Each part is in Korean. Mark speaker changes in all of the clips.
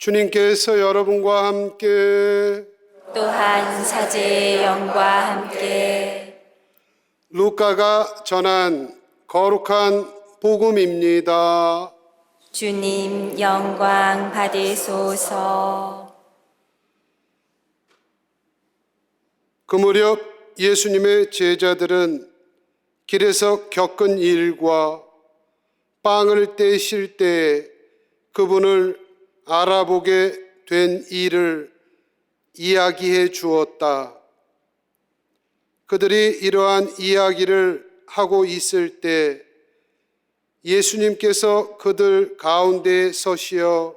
Speaker 1: 주님께서 여러분과 함께
Speaker 2: 또한 사제의 영과 함께
Speaker 1: 루카가 전한 거룩한 복음입니다.
Speaker 2: 주님 영광 받으소서.
Speaker 1: 그 무렵 예수님의 제자들은 길에서 겪은 일과 빵을 떼실 때 그분을 알아보게 된 일을 이야기해 주었다. 그들이 이러한 이야기를 하고 있을 때 예수님께서 그들 가운데 서시어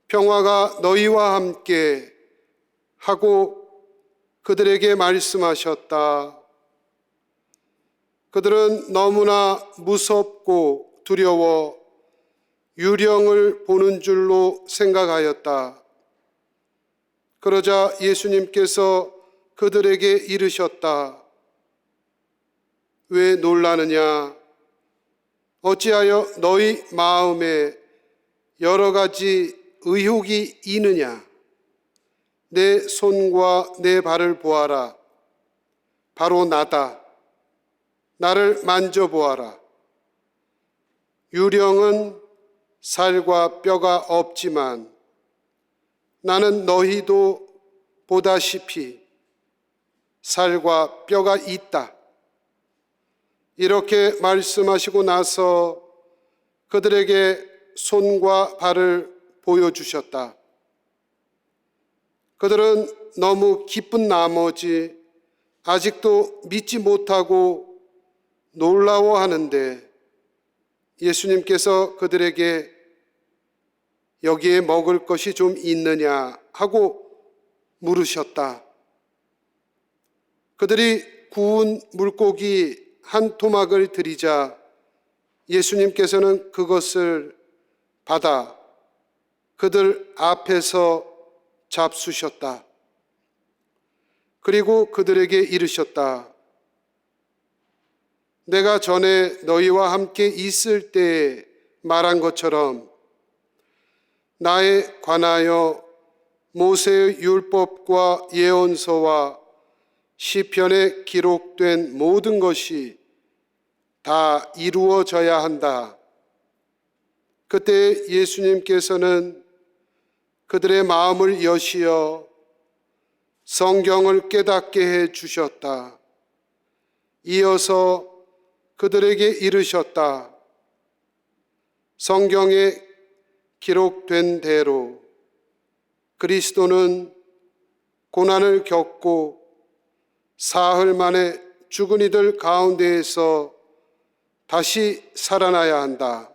Speaker 1: 평화가 너희와 함께 하고 그들에게 말씀하셨다. 그들은 너무나 무섭고 두려워 유령을 보는 줄로 생각하였다. 그러자 예수님께서 그들에게 이르셨다. 왜 놀라느냐? 어찌하여 너희 마음에 여러 가지 의혹이 있느냐? 내 손과 내 발을 보아라. 바로 나다. 나를 만져보아라. 유령은 살과 뼈가 없지만 나는 너희도 보다시피 살과 뼈가 있다. 이렇게 말씀하시고 나서 그들에게 손과 발을 보여주셨다. 그들은 너무 기쁜 나머지 아직도 믿지 못하고 놀라워하는데 예수님께서 그들에게 여기에 먹을 것이 좀 있느냐 하고 물으셨다. 그들이 구운 물고기 한 토막을 드리자 예수님께서는 그것을 받아 그들 앞에서 잡수셨다. 그리고 그들에게 이르셨다. 내가 전에 너희와 함께 있을 때 말한 것처럼 나에 관하여 모세의 율법과 예언서와 시편에 기록된 모든 것이 다 이루어져야 한다. 그때 예수님께서는 그들의 마음을 여시어 성경을 깨닫게 해 주셨다. 이어서 그들에게 이르셨다. 성경에 기록된 대로 그리스도는 고난을 겪고 사흘 만에 죽은 이들 가운데에서 다시 살아나야 한다.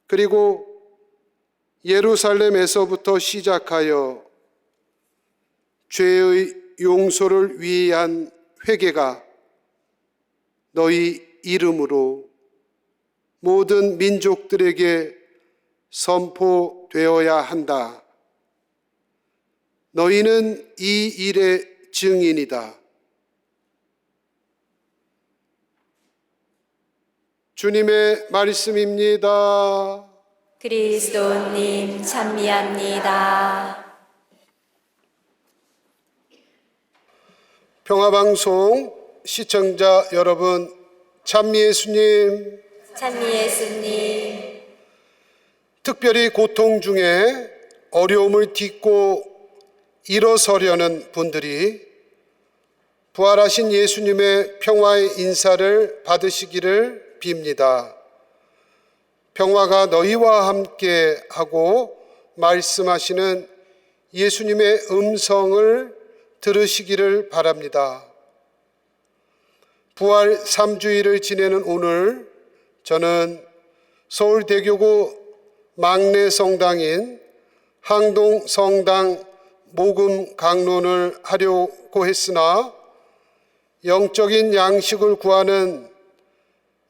Speaker 1: 그리고 예루살렘에서부터 시작하여 죄의 용서를 위한 회개가 너희 이름으로 모든 민족들에게 선포되어야 한다. 너희는 이 일의 증인이다. 주님의 말씀입니다.
Speaker 2: 그리스도님 찬미합니다.
Speaker 1: 평화방송 시청자 여러분, 찬미예수님,
Speaker 2: 찬미예수님,
Speaker 1: 특별히 고통 중에 어려움을 딛고 일어서려는 분들이 부활하신 예수님의 평화의 인사를 받으시기를 빕니다. 평화가 너희와 함께 하고 말씀하시는 예수님의 음성을 들으시기를 바랍니다. 부활 3주일을 지내는 오늘 저는 서울대교구 막내 성당인 항동 성당 모금 강론을 하려고 했으나 영적인 양식을 구하는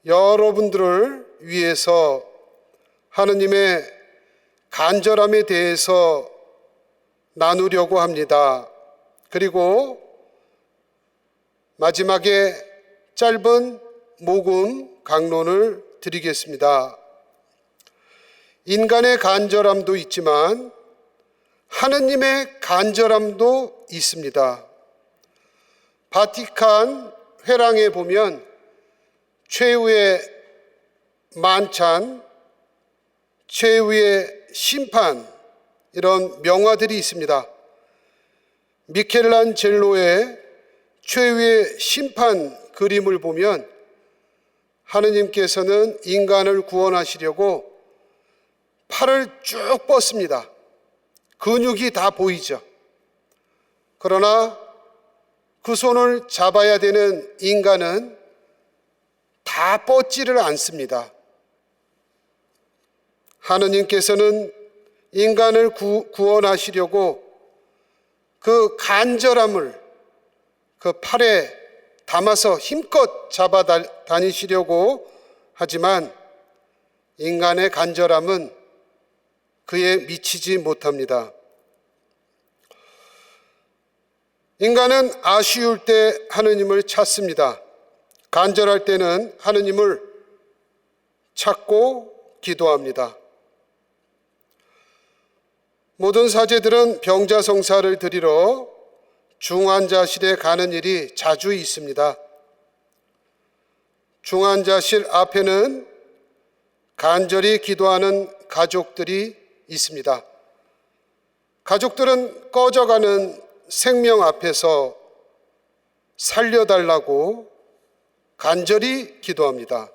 Speaker 1: 여러분들을 위해서 하느님의 간절함에 대해서 나누려고 합니다. 그리고 마지막에 짧은 모금 강론을 드리겠습니다. 인간의 간절함도 있지만 하느님의 간절함도 있습니다. 바티칸 회랑에 보면 최후의 만찬, 최후의 심판, 이런 명화들이 있습니다. 미켈란젤로의 최후의 심판 그림을 보면 하느님께서는 인간을 구원하시려고 팔을 쭉 뻗습니다. 근육이 다 보이죠. 그러나 그 손을 잡아야 되는 인간은 다 뻗지를 않습니다. 하느님께서는 인간을 구원하시려고 그 간절함을 그 팔에 담아서 힘껏 잡아 다니시려고 하지만 인간의 간절함은 그에 미치지 못합니다. 인간은 아쉬울 때 하느님을 찾습니다. 간절할 때는 하느님을 찾고 기도합니다. 모든 사제들은 병자성사를 드리러 중환자실에 가는 일이 자주 있습니다. 중환자실 앞에는 간절히 기도하는 가족들이 있습니다. 가족들은 꺼져가는 생명 앞에서 살려달라고 간절히 기도합니다.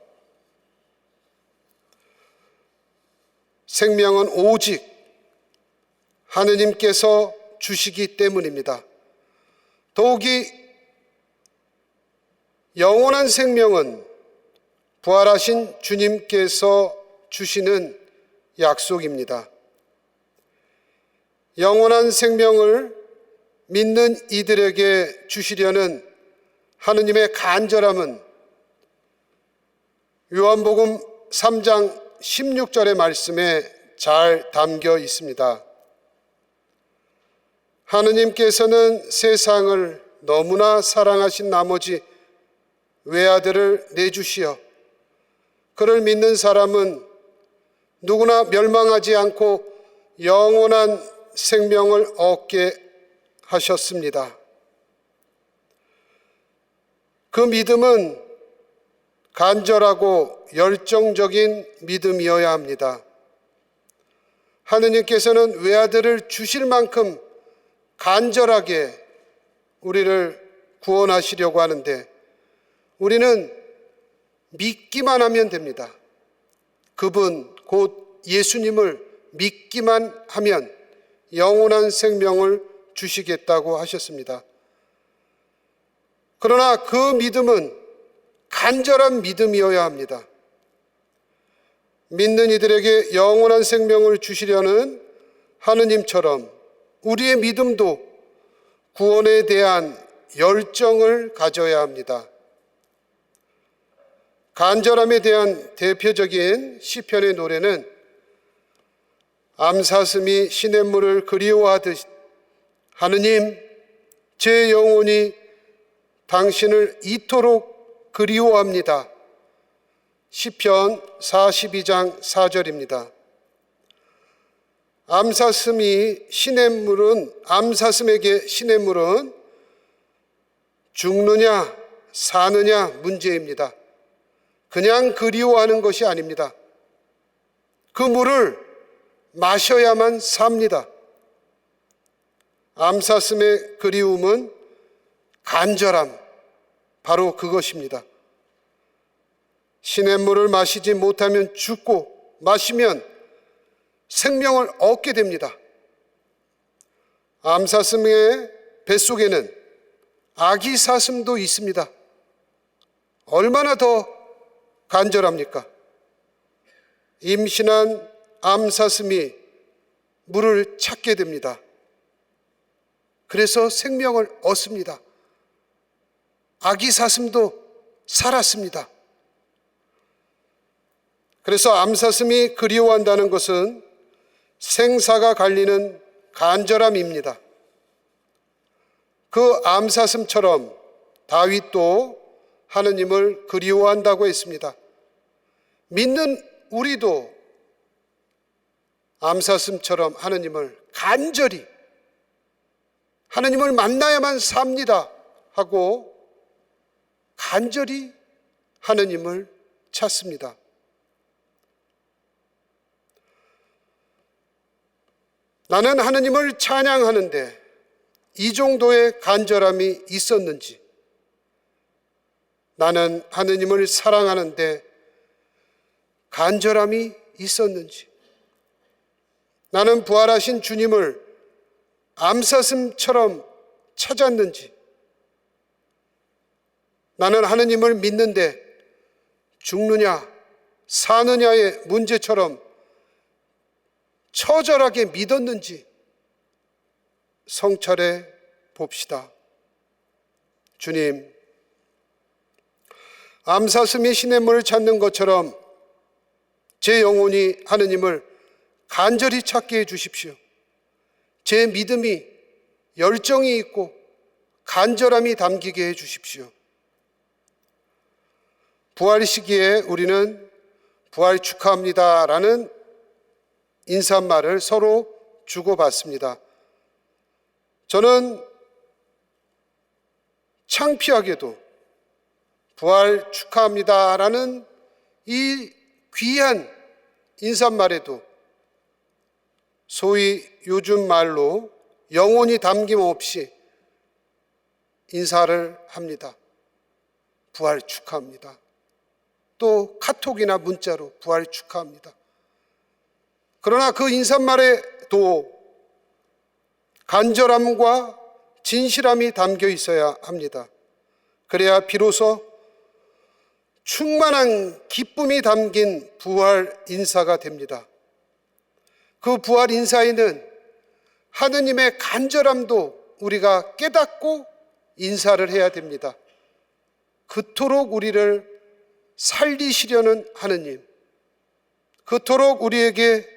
Speaker 1: 생명은 오직 하느님께서 주시기 때문입니다. 더욱이 영원한 생명은 부활하신 주님께서 주시는 약속입니다. 영원한 생명을 믿는 이들에게 주시려는 하느님의 간절함은 요한복음 3장 16절의 말씀에 잘 담겨 있습니다. 하느님께서는 세상을 너무나 사랑하신 나머지 외아들을 내주시어 그를 믿는 사람은 누구나 멸망하지 않고 영원한 생명을 얻게 하셨습니다. 그 믿음은 간절하고 열정적인 믿음이어야 합니다. 하느님께서는 외아들을 주실 만큼 간절하게 우리를 구원하시려고 하는데 우리는 믿기만 하면 됩니다. 그분 곧 예수님을 믿기만 하면 영원한 생명을 주시겠다고 하셨습니다. 그러나 그 믿음은 간절한 믿음이어야 합니다. 믿는 이들에게 영원한 생명을 주시려는 하느님처럼 우리의 믿음도 구원에 대한 열정을 가져야 합니다. 간절함에 대한 대표적인 시편의 노래는 암사슴이 시냇물을 그리워하듯 하느님 제 영혼이 당신을 이토록 그리워합니다. 시편 42장 4절입니다. 암사슴에게 시냇물은 죽느냐 사느냐 문제입니다. 그냥 그리워하는 것이 아닙니다. 그 물을 마셔야만 삽니다. 암사슴의 그리움은 간절함, 바로 그것입니다. 시냇물을 마시지 못하면 죽고 마시면 생명을 얻게 됩니다. 암사슴의 뱃속에는 아기 사슴도 있습니다. 얼마나 더 간절합니까? 임신한 암사슴이 물을 찾게 됩니다. 그래서 생명을 얻습니다. 아기 사슴도 살았습니다. 그래서 암사슴이 그리워한다는 것은 생사가 갈리는 간절함입니다. 그 암사슴처럼 다윗도 하느님을 그리워한다고 했습니다. 믿는 우리도 암사슴처럼 하느님을 간절히 하느님을 만나야만 삽니다 하고 간절히 하느님을 찾습니다. 나는 하느님을 찬양하는데 이 정도의 간절함이 있었는지, 나는 하느님을 사랑하는데 간절함이 있었는지, 나는 부활하신 주님을 암사슴처럼 찾았는지, 나는 하느님을 믿는데 죽느냐 사느냐의 문제처럼 처절하게 믿었는지 성찰해 봅시다. 주님, 암사슴이 시냇물을 찾는 것처럼 제 영혼이 하느님을 간절히 찾게 해 주십시오. 제 믿음이 열정이 있고 간절함이 담기게 해 주십시오. 부활 시기에 우리는 부활 축하합니다 라는 인사말을 서로 주고받습니다. 저는 창피하게도 부활 축하합니다 라는 이 귀한 인사말에도 소위 요즘 말로 영혼이 담김 없이 인사를 합니다. 부활 축하합니다. 또 카톡이나 문자로 부활 축하합니다. 그러나 그 인사말에도 간절함과 진실함이 담겨 있어야 합니다. 그래야 비로소 충만한 기쁨이 담긴 부활 인사가 됩니다. 그 부활 인사에는 하느님의 간절함도 우리가 깨닫고 인사를 해야 됩니다. 그토록 우리를 살리시려는 하느님, 그토록 우리에게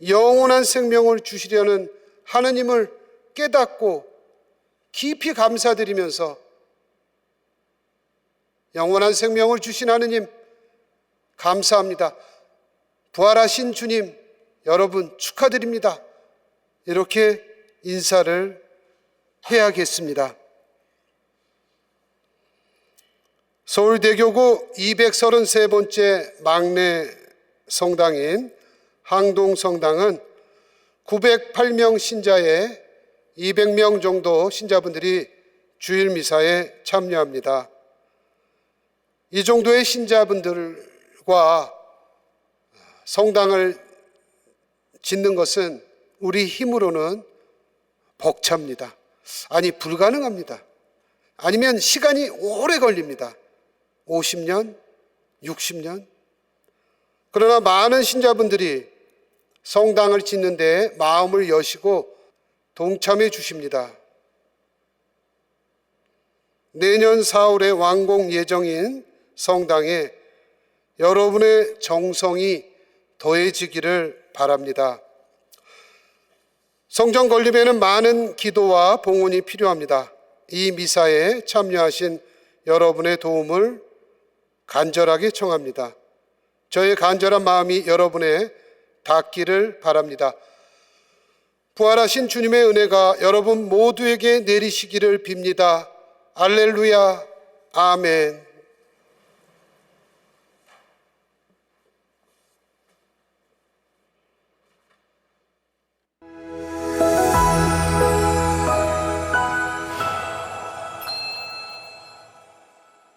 Speaker 1: 영원한 생명을 주시려는 하느님을 깨닫고 깊이 감사드리면서 영원한 생명을 주신 하느님 감사합니다. 부활하신 주님 여러분 축하드립니다. 이렇게 인사를 해야겠습니다. 서울대교구 233번째 막내 성당인 항동성당은 908명 신자의 200명 정도 신자분들이 주일미사에 참여합니다. 이 정도의 신자분들과 성당을 짓는 것은 우리 힘으로는 벅찹니다. 아니 불가능합니다. 아니면 시간이 오래 걸립니다. 50년, 60년. 그러나 많은 신자분들이 성당을 짓는 데 마음을 여시고 동참해 주십니다. 내년 4월에 완공 예정인 성당에 여러분의 정성이 더해지기를 바랍니다. 성전 건립에는 많은 기도와 봉헌이 필요합니다. 이 미사에 참여하신 여러분의 도움을 간절하게 청합니다. 저의 간절한 마음이 여러분의 닿기를 바랍니다. 부활하신 주님의 은혜가 여러분 모두에게 내리시기를 빕니다. 할렐루야, 아멘.